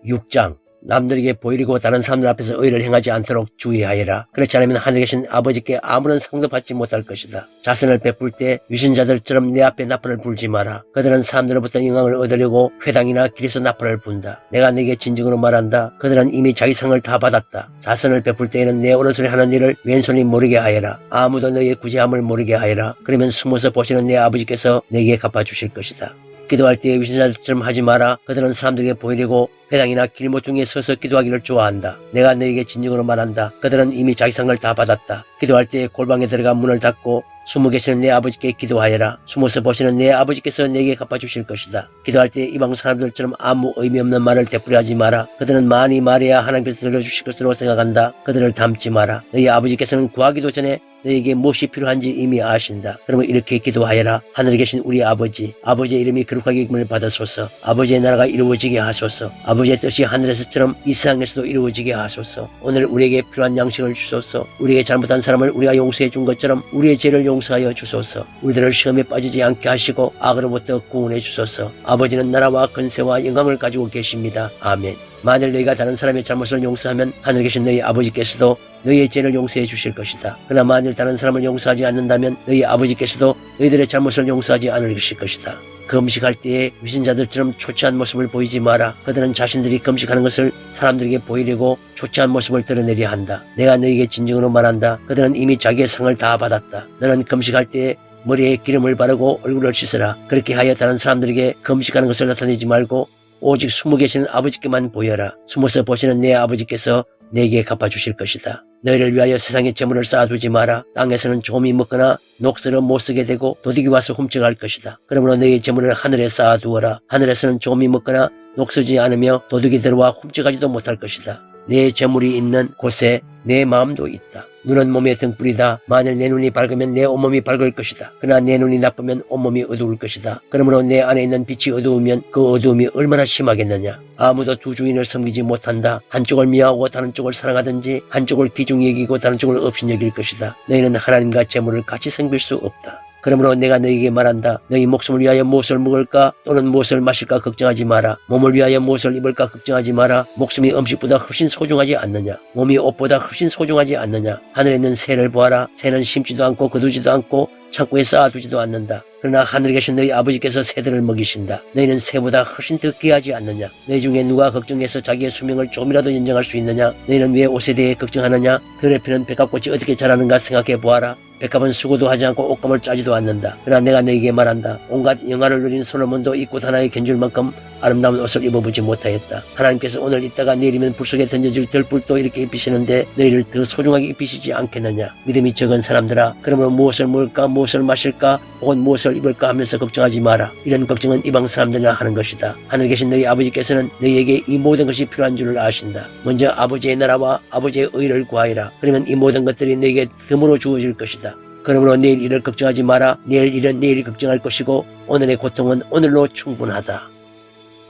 6장 남들에게 보이려고 다른 사람들 앞에서 의를 행하지 않도록 주의하여라. 그렇지 않으면 하늘에 계신 아버지께 아무런 상도 받지 못할 것이다. 자선을 베풀 때 유신자들처럼 내 앞에 나팔을 불지 마라. 그들은 사람들로부터 영광을 얻으려고 회당이나 길에서 나팔을 분다. 내가 네게 진정으로 말한다. 그들은 이미 자기 상을 다 받았다. 자선을 베풀 때에는 내 오른손이 하는 일을 왼손이 모르게 하여라. 아무도 너의 구제함을 모르게 하여라. 그러면 숨어서 보시는 내 아버지께서 내게 갚아주실 것이다. 기도할 때에 유신자들처럼 하지 마라. 그들은 사람들에게 보이려고 회당이나 길모퉁이에 서서 기도하기를 좋아한다. 내가 너에게 진정으로 말한다. 그들은 이미 자기 상을 다 받았다. 기도할 때에 골방에 들어가 문을 닫고 숨어 계시는 내 아버지께 기도하여라. 숨어서 보시는 내 아버지께서 내게 갚아주실 것이다. 기도할 때 이방 사람들처럼 아무 의미 없는 말을 되풀이하지 마라. 그들은 많이 말해야 하나님께서 들려주실 것으로 생각한다. 그들을 닮지 마라. 너희 아버지께서는 구하기도 전에 너에게 무엇이 필요한지 이미 아신다. 그러면 이렇게 기도하여라. 하늘에 계신 우리 아버지, 아버지의 이름이 거룩하게 여김을 받으소서. 아버지의 나라가 이루어지게 하소서. 아버지의 뜻이 하늘에서처럼 이 세상에서도 이루어지게 하소서. 오늘 우리에게 필요한 양식을 주소서. 우리에게 잘못한 사람을 우리가 용서해 준 것처럼 우리의 죄를 용서하여 주소서. 우리들을 시험에 빠지지 않게 하시고 악으로부터 구원해 주소서. 아버지는 나라와 권세와 영광을 가지고 계십니다. 아멘. 만일 너희가 다른 사람의 잘못을 용서하면 하늘에 계신 너희 아버지께서도 너희의 죄를 용서해 주실 것이다. 그러나 만일 다른 사람을 용서하지 않는다면 너희 아버지께서도 너희들의 잘못을 용서하지 않으실 것이다. 금식할 때에 유신자들처럼 초췌한 모습을 보이지 마라. 그들은 자신들이 금식하는 것을 사람들에게 보이려고 초췌한 모습을 드러내려 한다. 내가 너희에게 진정으로 말한다. 그들은 이미 자기의 상을 다 받았다. 너는 금식할 때에 머리에 기름을 바르고 얼굴을 씻으라. 그렇게 하여 다른 사람들에게 금식하는 것을 나타내지 말고 오직 숨어 계시는 아버지께만 보여라. 숨어서 보시는 내 아버지께서 내게 갚아주실 것이다. 너희를 위하여 세상에 재물을 쌓아두지 마라. 땅에서는 조미 먹거나 녹슬어 못쓰게 되고 도둑이 와서 훔쳐갈 것이다. 그러므로 너희의 재물을 하늘에 쌓아두어라. 하늘에서는 조미 먹거나 녹슬지 않으며 도둑이 들어와 훔쳐가지도 못할 것이다. 내 재물이 있는 곳에 내 마음도 있다. 눈은 몸의 등불이다. 만일 내 눈이 밝으면 내 온몸이 밝을 것이다. 그러나 내 눈이 나쁘면 온몸이 어두울 것이다. 그러므로 내 안에 있는 빛이 어두우면 그 어두움이 얼마나 심하겠느냐. 아무도 두 주인을 섬기지 못한다. 한쪽을 미워하고 다른 쪽을 사랑하든지 한쪽을 귀중히 여기고 다른 쪽을 없인 여길 것이다. 너희는 하나님과 재물을 같이 섬길 수 없다. 그러므로 내가 너희에게 말한다. 너희 목숨을 위하여 무엇을 먹을까 또는 무엇을 마실까 걱정하지 마라. 몸을 위하여 무엇을 입을까 걱정하지 마라. 목숨이 음식보다 훨씬 소중하지 않느냐. 몸이 옷보다 훨씬 소중하지 않느냐. 하늘에 있는 새를 보아라. 새는 심지도 않고 거두지도 않고 창고에 쌓아두지도 않는다. 그러나 하늘에 계신 너희 아버지께서 새들을 먹이신다. 너희는 새보다 훨씬 더 귀하지 않느냐. 너희 중에 누가 걱정해서 자기의 수명을 조금이라도 연장할 수 있느냐. 너희는 왜 옷에 대해 걱정하느냐. 들에 피는 백합꽃이 어떻게 자라는가 생각해 보아라. 백합은 수고도 하지 않고 옷감을 짜지도 않는다. 그러나 내가 너희에게 말한다. 온갖 영화를 누린 솔로몬도 이 꽃 하나에 견줄 만큼 아름다운 옷을 입어보지 못하였다. 하나님께서 오늘 있다가 내일이면 불 속에 던져질 들불도 이렇게 입히시는데 너희를 더 소중하게 입히시지 않겠느냐. 믿음이 적은 사람들아, 그러므로 무엇을 먹을까 무엇을 마실까 혹은 무엇을 입을까 하면서 걱정하지 마라. 이런 걱정은 이방 사람들이나 하는 것이다. 하늘에 계신 너희 아버지께서는 너희에게 이 모든 것이 필요한 줄을 아신다. 먼저 아버지의 나라와 아버지의 의를 구하여라. 그러면 이 모든 것들이 너희에게 덤으로 주어질 것이다. 그러므로 내일 일을 걱정하지 마라. 내일 일은 내일이 걱정할 것이고 오늘의 고통은 오늘로 충분하다.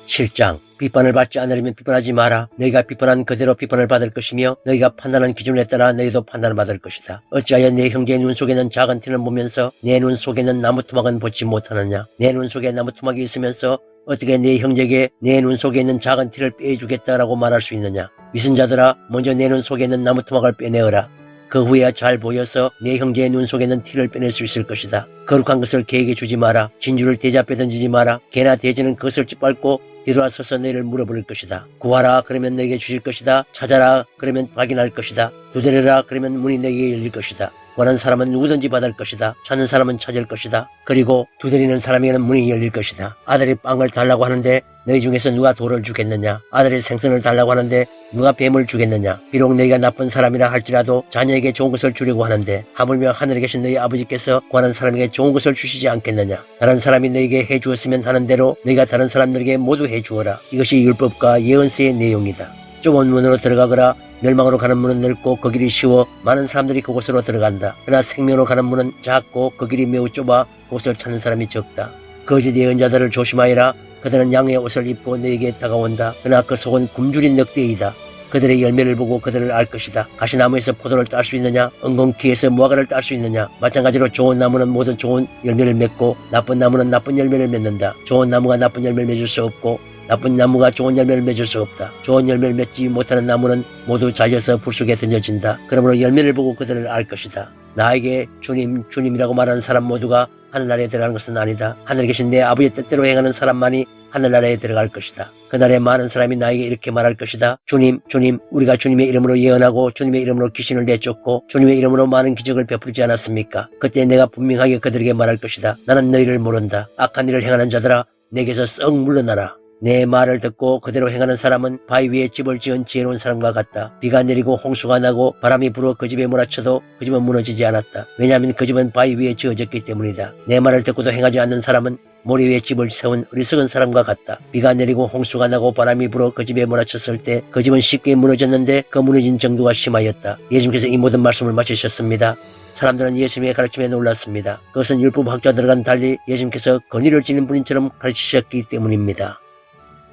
7장 비판을 받지 않으려면 비판하지 마라. 너희가 비판한 그대로 비판을 받을 것이며 너희가 판단한 기준에 따라 너희도 판단을 받을 것이다. 어찌하여 내 형제의 눈 속에는 작은 티를 보면서 내 눈 속에는 나무 토막은 보지 못하느냐. 내 눈 속에 나무 토막이 있으면서 어떻게 내 형제에게 내 눈 속에 있는 작은 티를 빼주겠다라고 말할 수 있느냐. 위선자들아, 먼저 내 눈 속에 있는 나무 토막을 빼내어라. 그 후에야 잘 보여서 내 형제의 눈 속에는 티를 빼낼 수 있을 것이다. 거룩한 것을 개에게 주지 마라. 진주를 대접해 던지지 마라. 개나 돼지는 그것을 짓밟고 뒤돌아서서 너희를 물어버릴 것이다. 구하라, 그러면 너에게 주실 것이다. 찾아라, 그러면 확인할 것이다. 두드려라, 그러면 문이 너에게 열릴 것이다. 원하는 사람은 누구든지 받을 것이다. 찾는 사람은 찾을 것이다. 그리고 두드리는 사람에게는 문이 열릴 것이다. 아들이 빵을 달라고 하는데 너희 중에서 누가 돌을 주겠느냐. 아들이 생선을 달라고 하는데 누가 뱀을 주겠느냐. 비록 너희가 나쁜 사람이라 할지라도 자녀에게 좋은 것을 주려고 하는데 하물며 하늘에 계신 너희 아버지께서 구하는 사람에게 좋은 것을 주시지 않겠느냐. 다른 사람이 너희에게 해주었으면 하는 대로 너희가 다른 사람들에게 모두 해주어라. 이것이 율법과 예언서의 내용이다. 좁은 문으로 들어가거라. 멸망으로 가는 문은 넓고 그 길이 쉬워 많은 사람들이 그곳으로 들어간다. 그러나 생명으로 가는 문은 작고 그 길이 매우 좁아 그곳을 찾는 사람이 적다. 거짓 예언자들을 조심하여라. 그들은 양의 옷을 입고 너에게 다가온다. 그러나 그 속은 굶주린 늑대이다. 그들의 열매를 보고 그들을 알 것이다. 가시나무에서 포도를 딸 수 있느냐? 엉겅퀴에서 무화과를 딸 수 있느냐? 마찬가지로 좋은 나무는 모든 좋은 열매를 맺고 나쁜 나무는 나쁜 열매를 맺는다. 좋은 나무가 나쁜 열매를 맺을 수 없고 나쁜 나무가 좋은 열매를 맺을 수 없다. 좋은 열매를 맺지 못하는 나무는 모두 잘려서 불 속에 던져진다. 그러므로 열매를 보고 그들을 알 것이다. 나에게 주님, 주님이라고 말하는 사람 모두가 하늘나라에 들어가는 것은 아니다. 하늘에 계신 내 아버지의 뜻대로 행하는 사람만이 하늘나라에 들어갈 것이다. 그날에 많은 사람이 나에게 이렇게 말할 것이다. 주님, 주님, 우리가 주님의 이름으로 예언하고 주님의 이름으로 귀신을 내쫓고 주님의 이름으로 많은 기적을 베풀지 않았습니까? 그때 내가 분명하게 그들에게 말할 것이다. 나는 너희를 모른다. 악한 일을 행하는 자들아, 내게서 썩 물러나라. 내 말을 듣고 그대로 행하는 사람은 바위 위에 집을 지은 지혜로운 사람과 같다. 비가 내리고 홍수가 나고 바람이 불어 그 집에 몰아쳐도 그 집은 무너지지 않았다. 왜냐하면 그 집은 바위 위에 지어졌기 때문이다. 내 말을 듣고도 행하지 않는 사람은 모래 위에 집을 세운 어리석은 사람과 같다. 비가 내리고 홍수가 나고 바람이 불어 그 집에 몰아쳤을 때 그 집은 쉽게 무너졌는데 그 무너진 정도가 심하였다. 예수님께서 이 모든 말씀을 마치셨습니다. 사람들은 예수님의 가르침에 놀랐습니다. 그것은 율법학자들과는 달리 예수님께서 권위를 지닌 분인처럼 가르치셨기 때문입니다.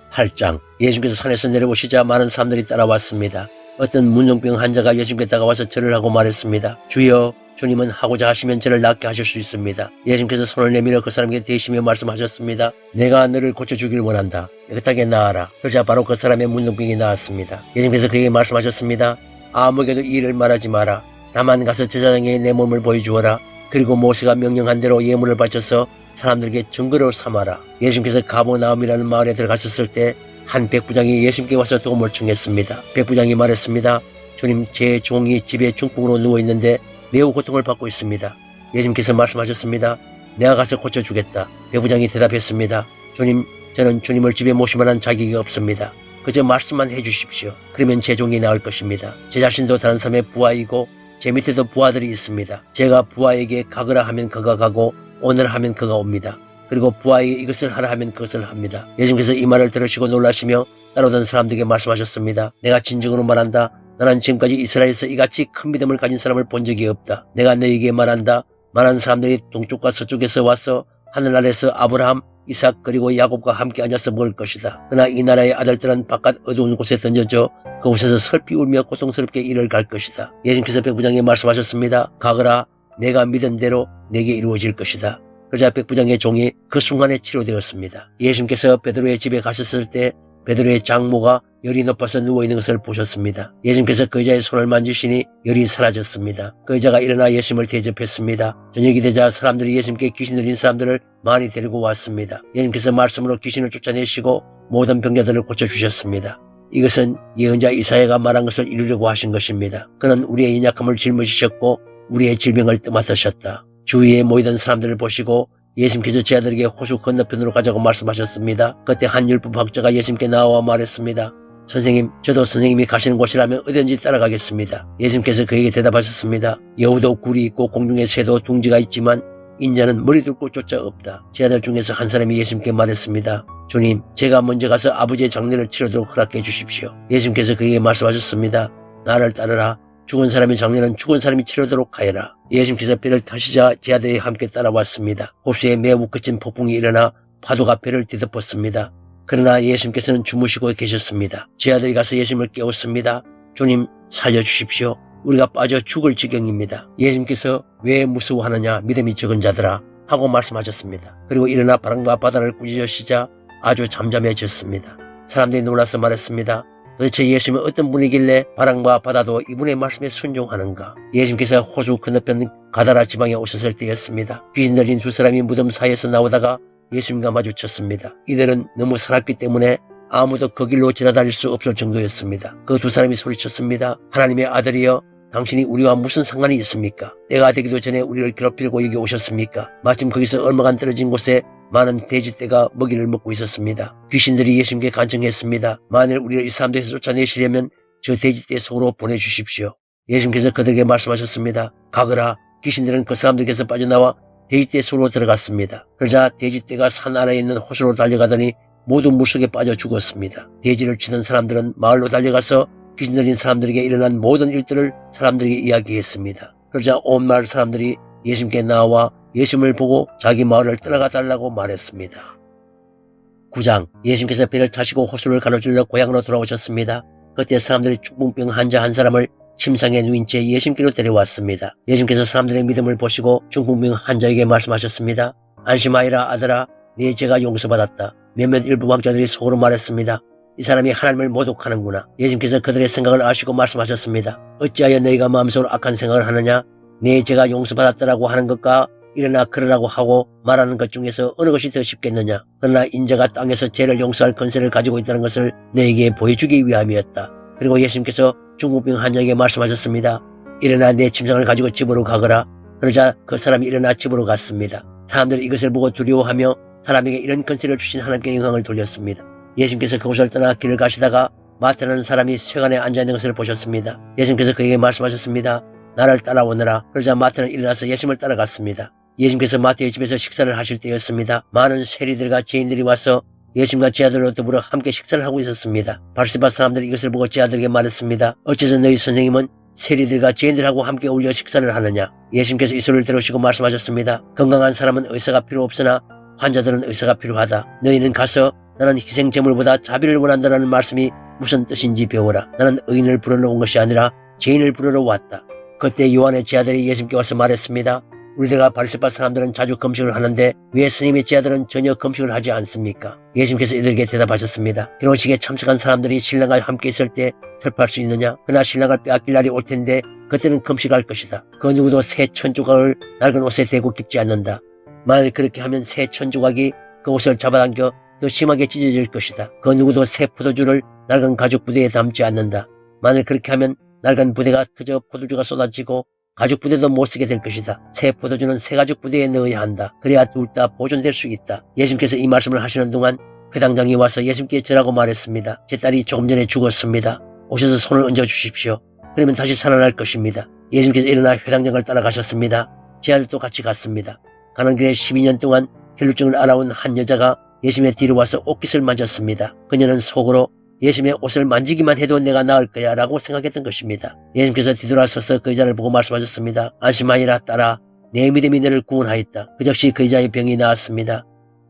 8장. 예수님께서 산에서 내려오시자 많은 사람들이 따라왔습니다. 어떤 문둥병 환자가 예수님께 다가와서 절을 하고 말했습니다. 주여, 주님은 하고자 하시면 저를 낫게 하실 수 있습니다. 예수님께서 손을 내밀어 그 사람에게 대시며 말씀하셨습니다. 내가 너를 고쳐주길 원한다. 깨끗하게 나아라. 그러자 바로 그 사람의 문둥병이 나았습니다. 예수님께서 그에게 말씀하셨습니다. 아무에게도 이 일을 말하지 마라. 다만 가서 제사장에게 내 몸을 보여주어라. 그리고 모세가 명령한 대로 예물을 바쳐서 사람들에게 증거로 삼아라. 예수님께서 가버나움이라는 마을에 들어가셨을 때 한 백부장이 예수님께 와서 도움을 청했습니다. 백부장이 말했습니다. 주님, 제 종이 집에 중풍으로 누워있는데 매우 고통을 받고 있습니다. 예수님께서 말씀하셨습니다. 내가 가서 고쳐주겠다. 백부장이 대답했습니다. 주님, 저는 주님을 집에 모실 만한 자격이 없습니다. 그저 말씀만 해주십시오. 그러면 제 종이 나을 것입니다. 제 자신도 다른 사람의 부하이고 제 밑에도 부하들이 있습니다. 제가 부하에게 가거라 하면 그가 가고 오늘 하면 그가 옵니다. 그리고 부하에게 이것을 하라 하면 그것을 합니다. 예수님께서 이 말을 들으시고 놀라시며 따라오던 사람들에게 말씀하셨습니다. 내가 진정으로 말한다. 나는 지금까지 이스라엘에서 이같이 큰 믿음을 가진 사람을 본 적이 없다. 내가 너희에게 말한다. 많은 사람들이 동쪽과 서쪽에서 와서 하늘나라에서 아브라함, 이삭 그리고 야곱과 함께 앉아서 먹을 것이다. 그러나 이 나라의 아들들은 바깥 어두운 곳에 던져져 그곳에서 슬피 울며 고통스럽게 일을 갈 것이다. 예수님께서 백부장에게 말씀하셨습니다. 가거라. 내가 믿은 대로 내게 이루어질 것이다. 그러자 백부장의 종이 그 순간에 치료되었습니다. 예수님께서 베드로의 집에 가셨을 때 베드로의 장모가 열이 높아서 누워있는 것을 보셨습니다. 예수님께서 그 여자의 손을 만지시니 열이 사라졌습니다. 그 여자가 일어나 예수님을 대접했습니다. 저녁이 되자 사람들이 예수님께 귀신 들린 사람들을 많이 데리고 왔습니다. 예수님께서 말씀으로 귀신을 쫓아내시고 모든 병자들을 고쳐주셨습니다. 이것은 예언자 이사야가 말한 것을 이루려고 하신 것입니다. 그는 우리의 연약함을 짊어지셨고 우리의 질병을 떠맡으셨다. 주위에 모이던 사람들을 보시고 예수님께서 제 아들에게 호수 건너편으로 가자고 말씀하셨습니다. 그때 한 율법학자가 예수님께 나와 말했습니다. 선생님, 저도 선생님이 가시는 곳이라면 어디든지 따라가겠습니다. 예수님께서 그에게 대답하셨습니다. 여우도 굴이 있고 공중에 새도 둥지가 있지만 인자는 머리 둘 곳조차 없다. 제 아들 중에서 한 사람이 예수님께 말했습니다. 주님, 제가 먼저 가서 아버지의 장례를 치르도록 허락해 주십시오. 예수님께서 그에게 말씀하셨습니다. 나를 따르라. 죽은 사람의 장례는 죽은 사람이 치르도록 하여라. 예수님께서 배를 타시자 제 아들이 함께 따라왔습니다. 호수에 매우 거친 폭풍이 일어나 파도가 배를 뒤덮었습니다. 그러나 예수님께서는 주무시고 계셨습니다. 제 아들이 가서 예수님을 깨웠습니다. 주님, 살려주십시오. 우리가 빠져 죽을 지경입니다. 예수님께서 왜 무서워하느냐, 믿음이 적은 자들아 하고 말씀하셨습니다. 그리고 일어나 바람과 바다를 꾸짖으시자 아주 잠잠해졌습니다. 사람들이 놀라서 말했습니다. 도대체 예수님은 어떤 분이길래 바람과 바다도 이분의 말씀에 순종하는가? 예수님께서 호수 건너편 가다라 지방에 오셨을 때였습니다. 귀신 들린 두 사람이 무덤 사이에서 나오다가 예수님과 마주쳤습니다. 이들은 너무 살았기 때문에 아무도 그 길로 지나다닐 수 없을 정도였습니다. 그 두 사람이 소리쳤습니다. 하나님의 아들이여, 당신이 우리와 무슨 상관이 있습니까? 때가 되기도 전에 우리를 괴롭히려고 여기 오셨습니까? 마침 거기서 얼마간 떨어진 곳에 많은 돼지떼가 먹이를 먹고 있었습니다. 귀신들이 예수님께 간청했습니다. 만일 우리를 이 사람들에서 쫓아내시려면 저 돼지떼 속으로 보내주십시오. 예수님께서 그들에게 말씀하셨습니다. 가거라. 귀신들은 그 사람들께서 빠져나와 돼지떼 속으로 들어갔습니다. 그러자 돼지떼가 산 아래에 있는 호수로 달려가더니 모두 물속에 빠져 죽었습니다. 돼지를 치는 사람들은 마을로 달려가서 귀신 들린 사람들에게 일어난 모든 일들을 사람들에게 이야기했습니다. 그러자 온 마을 사람들이 예수님께 나와 예수님을 보고 자기 마을을 떠나가 달라고 말했습니다. 9장. 예수님께서 배를 타시고 호수를 가로질러 고향으로 돌아오셨습니다. 그때 사람들이 중풍병 환자 한 사람을 침상에 누인 채 예수님께로 데려왔습니다. 예수님께서 사람들의 믿음을 보시고 중풍병 환자에게 말씀하셨습니다. 안심하여라 아들아, 네 죄가 용서받았다. 몇몇 일부 왕자들이 속으로 말했습니다. 이 사람이 하나님을 모독하는구나. 예수님께서 그들의 생각을 아시고 말씀하셨습니다. 어찌하여 너희가 마음속으로 악한 생각을 하느냐? 내 죄가 용서받았다라고 하는 것과 일어나 걸으라고 하고 말하는 것 중에서 어느 것이 더 쉽겠느냐? 그러나 인자가 땅에서 죄를 용서할 권세를 가지고 있다는 것을 너에게 보여주기 위함이었다. 그리고 예수님께서 중국병 환자에게 말씀하셨습니다. 일어나 내 침상을 가지고 집으로 가거라. 그러자 그 사람이 일어나 집으로 갔습니다. 사람들이 이것을 보고 두려워하며 사람에게 이런 권세를 주신 하나님께 영광을 돌렸습니다. 예수님께서 그곳을 떠나 길을 가시다가 마태라는 사람이 쇠관에 앉아있는 것을 보셨습니다. 예수님께서 그에게 말씀하셨습니다. 나를 따라오너라. 그러자 마태는 일어나서 예수님을 따라갔습니다. 예수님께서 마태의 집에서 식사를 하실 때였습니다. 많은 세리들과 죄인들이 와서 예수님과 제자들로 더불어 함께 식사를 하고 있었습니다. 바리새파 사람들이 이것을 보고 제자들에게 말했습니다. 어째서 너희 선생님은 세리들과 죄인들하고 함께 어울려 식사를 하느냐? 예수님께서 이 소리를 들으시고 말씀하셨습니다. 건강한 사람은 의사가 필요 없으나 환자들은 의사가 필요하다. 너희는 가서 나는 희생제물보다 자비를 원한다는 말씀이 무슨 뜻인지 배워라. 나는 의인을 부르러 온 것이 아니라 죄인을 부르러 왔다. 그때 요한의 제자들이 예수님께 와서 말했습니다. 우리들과 바리새파 사람들은 자주 금식을 하는데 왜 스님의 제자들은 전혀 금식을 하지 않습니까? 예수님께서 이들에게 대답하셨습니다. 결혼식에 참석한 사람들이 신랑과 함께 있을 때 설파할 수 있느냐? 그러나 신랑을 빼앗길 날이 올 텐데 그때는 금식할 것이다. 그 누구도 새 천조각을 낡은 옷에 대고 깁지 않는다. 만일 그렇게 하면 새 천조각이 그 옷을 잡아당겨 더 심하게 찢어질 것이다. 그 누구도 새 포도주를 낡은 가죽 부대에 담지 않는다. 만일 그렇게 하면 낡은 부대가 그저 포도주가 쏟아지고 가죽 부대도 못 쓰게 될 것이다. 새 포도주는 새 가죽 부대에 넣어야 한다. 그래야 둘 다 보존될 수 있다. 예수님께서 이 말씀을 하시는 동안 회당장이 와서 예수님께 절하고 말했습니다. 제 딸이 조금 전에 죽었습니다. 오셔서 손을 얹어 주십시오. 그러면 다시 살아날 것입니다. 예수님께서 일어나 회당장을 따라가셨습니다. 제자들도 같이 갔습니다. 가는 길에 12년 동안 혈루증을 앓아온 한 여자가 예수님의 뒤로 와서 옷깃을 만졌습니다. 그녀는 속으로 예수님의 옷을 만지기만 해도 내가 나을 거야 라고 생각했던 것입니다. 예수님께서 뒤돌아서서 그 여자를 보고 말씀하셨습니다. 안심하여라 딸아, 내 믿음이 너를 구원하였다. 그 즉시 그 여자의 병이 나았습니다.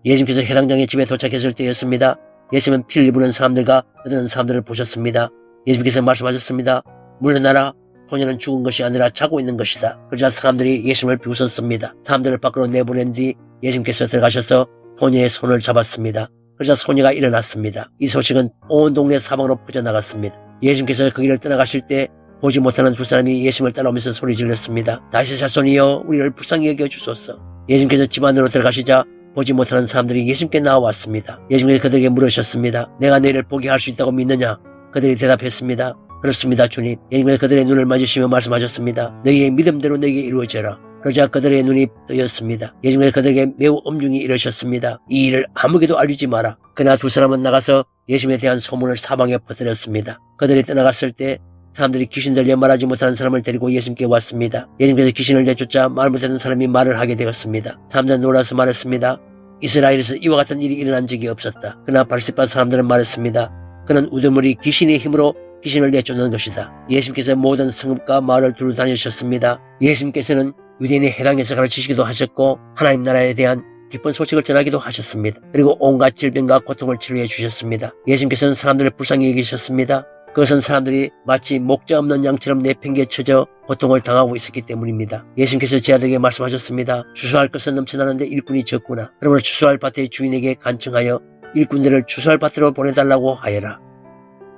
예수님께서 회당장의 집에 도착했을 때였습니다. 예수님은 피를 입는 사람들과 떠드는 사람들을 보셨습니다. 예수님께서 말씀하셨습니다. 물러나라. 소녀는 죽은 것이 아니라 자고 있는 것이다. 그러자 사람들이 예수님을 비웃었습니다. 사람들을 밖으로 내보낸 뒤 예수님께서 들어가셔서 소녀의 손을 잡았습니다. 그러자 소녀가 일어났습니다. 이 소식은 온 동네 사방으로 퍼져나갔습니다. 예수님께서 그 길을 떠나가실 때 보지 못하는 두 사람이 예수님을 따라오면서 소리 질렀습니다. 다윗의 자손이여 우리를 불쌍히 여겨 주소서. 예수님께서 집 안으로 들어가시자 보지 못하는 사람들이 예수님께 나와왔습니다. 예수님께서 그들에게 물으셨습니다. 내가 너희를 보게 할 수 있다고 믿느냐? 그들이 대답했습니다. 그렇습니다 주님. 예수님께서 그들의 눈을 맞으시며 말씀하셨습니다. 너희의 믿음대로 너희에게 이루어져라. 그러자 그들의 눈이 뜨였습니다. 예수님께서 그들에게 매우 엄중히 이르셨습니다. 이 일을 아무에게도 알리지 마라. 그러나 두 사람은 나가서 예수님에 대한 소문을 사방에 퍼뜨렸습니다. 그들이 떠나갔을 때 사람들이 귀신 들려 말하지 못하는 사람을 데리고 예수님께 왔습니다. 예수님께서 귀신을 내쫓자 말 못하는 사람이 말을 하게 되었습니다. 사람들은 놀라서 말했습니다. 이스라엘에서 이와 같은 일이 일어난 적이 없었다. 그러나 바리새파 사람들은 말했습니다. 그는 우두머리 귀신의 힘으로 귀신을 내쫓는 것이다. 예수님께서 모든 성읍과 마을을 두루 다니셨습니다. 예수님께서는 유대인의 회당에서 가르치시기도 하셨고 하나님 나라에 대한 기쁜 소식을 전하기도 하셨습니다. 그리고 온갖 질병과 고통을 치료해 주셨습니다. 예수님께서는 사람들을 불쌍히 여기셨습니다. 그것은 사람들이 마치 목자 없는 양처럼 내팽개쳐져 고통을 당하고 있었기 때문입니다. 예수님께서 제자들에게 말씀하셨습니다. 추수할 것은 넘쳐나는데 일꾼이 적구나. 그러므로 추수할 밭의 주인에게 간청하여 일꾼들을 추수할 밭으로 보내달라고 하여라.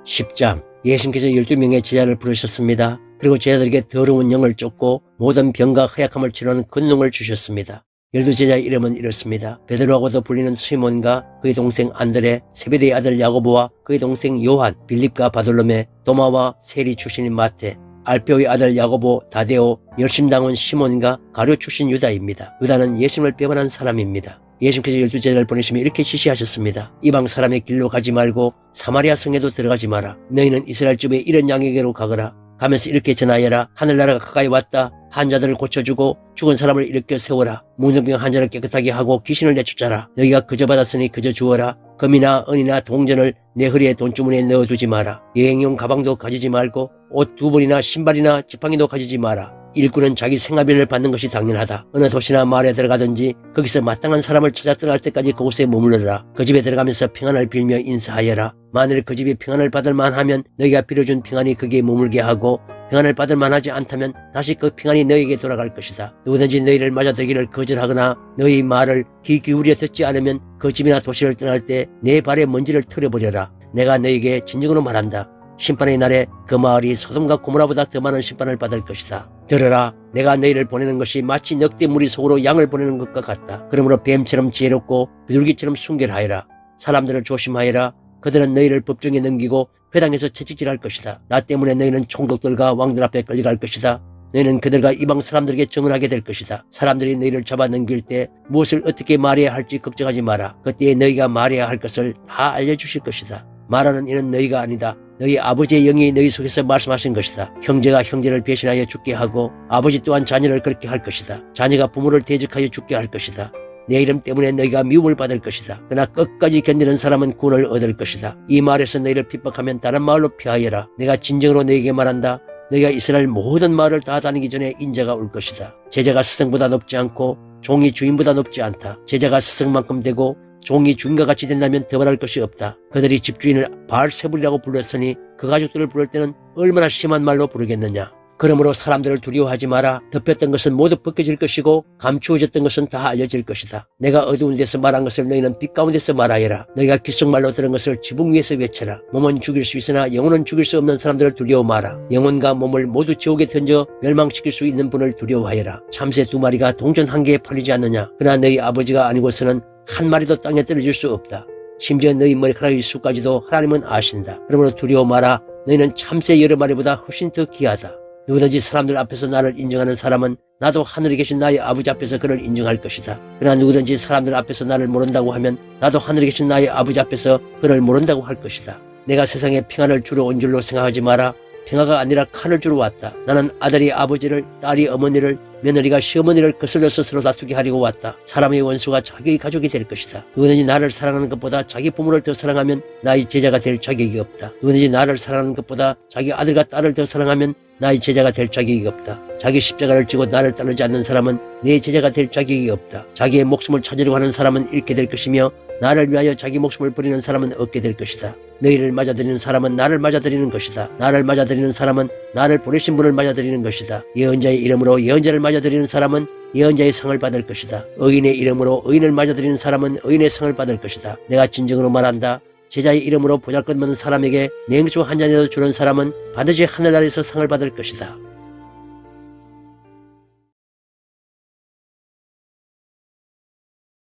10장. 예수님께서 12명의 제자를 부르셨습니다. 그리고 제자들에게 더러운 영을 쫓고 모든 병과 허약함을 치료하는 권능을 주셨습니다. 12제자의 이름은 이렇습니다. 베드로하고도 불리는 시몬과 그의 동생 안드레, 세베대의 아들 야고보와 그의 동생 요한, 빌립과 바돌로메, 도마와 세리 출신인 마태, 알페오의 아들 야고보, 다데오, 열심당원 시몬과 가룟 출신 유다입니다. 유다는 예수님을 배반한 사람입니다. 예수님께서 12제자를 보내시며 이렇게 지시하셨습니다. 이방 사람의 길로 가지 말고 사마리아 성에도 들어가지 마라. 너희는 이스라엘 집에 이런 양에게로 가거라. 가면서 이렇게 전하여라. 하늘나라가 가까이 왔다. 환자들을 고쳐주고 죽은 사람을 일으켜 세워라. 문둥병 환자를 깨끗하게 하고 귀신을 내쫓아라. 너희가 그저 받았으니 그저 주어라. 금이나 은이나 동전을 내 허리에 돈주머니에 넣어두지 마라. 여행용 가방도 가지지 말고 옷 2벌이나 신발이나 지팡이도 가지지 마라. 일꾼은 자기 생활비를 받는 것이 당연하다. 어느 도시나 마을에 들어가든지 거기서 마땅한 사람을 찾아 떠날 때까지 그곳에 머물러라. 그 집에 들어가면서 평안을 빌며 인사하여라. 만일 그 집이 평안을 받을 만하면 너희가 빌어준 평안이 거기에 머물게 하고 평안을 받을 만하지 않다면 다시 그 평안이 너희에게 돌아갈 것이다. 누구든지 너희를 맞아들기를 거절하거나 너희 말을 귀 기울여 듣지 않으면 그 집이나 도시를 떠날 때 내 발에 먼지를 털어버려라. 내가 너희에게 진정으로 말한다. 심판의 날에 그 마을이 소돔과 고모라보다 더 많은 심판을 받을 것이다. 들으라, 내가 너희를 보내는 것이 마치 늑대무리 속으로 양을 보내는 것과 같다. 그러므로 뱀처럼 지혜롭고 비둘기처럼 순결하여라. 사람들을 조심하여라. 그들은 너희를 법정에 넘기고 회당에서 채찍질할 것이다. 나 때문에 너희는 총독들과 왕들 앞에 끌려갈 것이다. 너희는 그들과 이방 사람들에게 정언하게 될 것이다. 사람들이 너희를 잡아 넘길 때 무엇을 어떻게 말해야 할지 걱정하지 마라. 그때에 너희가 말해야 할 것을 다 알려주실 것이다. 말하는 이는 너희가 아니다. 너희 아버지의 영이 너희 속에서 말씀하신 것이다. 형제가 형제를 배신하여 죽게 하고 아버지 또한 자녀를 그렇게 할 것이다. 자녀가 부모를 대적하여 죽게 할 것이다. 내 이름 때문에 너희가 미움을 받을 것이다. 그러나 끝까지 견디는 사람은 구원을 얻을 것이다. 이 마을에서 너희를 핍박하면 다른 마을로 피하여라. 내가 진정으로 너희에게 말한다. 너희가 이스라엘 모든 마을을 다 다니기 전에 인자가 올 것이다. 제자가 스승보다 높지 않고 종이 주인보다 높지 않다. 제자가 스승만큼 되고 종이 주인과 같이 된다면 더 바랄 것이 없다. 그들이 집주인을 바알세불이라고 불렀으니 그 가족들을 부를 때는 얼마나 심한 말로 부르겠느냐. 그러므로 사람들을 두려워하지 마라. 덮였던 것은 모두 벗겨질 것이고 감추어졌던 것은 다 알려질 것이다. 내가 어두운 데서 말한 것을 너희는 빛 가운데서 말하여라. 너희가 귓속말로 들은 것을 지붕 위에서 외쳐라. 몸은 죽일 수 있으나 영혼은 죽일 수 없는 사람들을 두려워 마라. 영혼과 몸을 모두 지옥에 던져 멸망시킬 수 있는 분을 두려워하여라. 참새 2마리가 동전 1개에 팔리지 않느냐. 그러나 너희 아버지가 아니고서는 한 마리도 땅에 떨어질 수 없다. 심지어 너희 머리카락의 수까지도 하나님은 아신다. 그러므로 두려워 마라. 너희는 참새 여러 마리보다 훨씬 더 귀하다. 누구든지 사람들 앞에서 나를 인정하는 사람은 나도 하늘에 계신 나의 아버지 앞에서 그를 인정할 것이다. 그러나 누구든지 사람들 앞에서 나를 모른다고 하면 나도 하늘에 계신 나의 아버지 앞에서 그를 모른다고 할 것이다. 내가 세상에 평안을 주러 온 줄로 생각하지 마라. 평화가 아니라 칼을 주러 왔다. 나는 아들이 아버지를, 딸이 어머니를, 며느리가 시어머니를 거슬러 스스로 다투게 하려고 왔다. 사람의 원수가 자기의 가족이 될 것이다. 누구든지 나를 사랑하는 것보다 자기 부모를 더 사랑하면 나의 제자가 될 자격이 없다. 누구든지 나를 사랑하는 것보다 자기 아들과 딸을 더 사랑하면 나의 제자가 될 자격이 없다. 자기 십자가를 지고 나를 따르지 않는 사람은 내 제자가 될 자격이 없다. 자기의 목숨을 찾으려고 하는 사람은 잃게 될 것이며 나를 위하여 자기 목숨을 버리는 사람은 얻게 될 것이다. 너희를 맞아들이는 사람은 나를 맞아들이는 것이다. 나를 맞아들이는 사람은 나를 보내신 분을 맞아들이는 것이다. 예언자의 이름으로 예언자를 맞아들이는 사람은 예언자의 상을 받을 것이다. 의인의 이름으로 의인을 맞아들이는 사람은 의인의 상을 받을 것이다. 내가 진정으로 말한다. 제자의 이름으로 보잘것없는 사람에게 냉수 한 잔이라도 주는 사람은 반드시 하늘나라에서 상을 받을 것이다.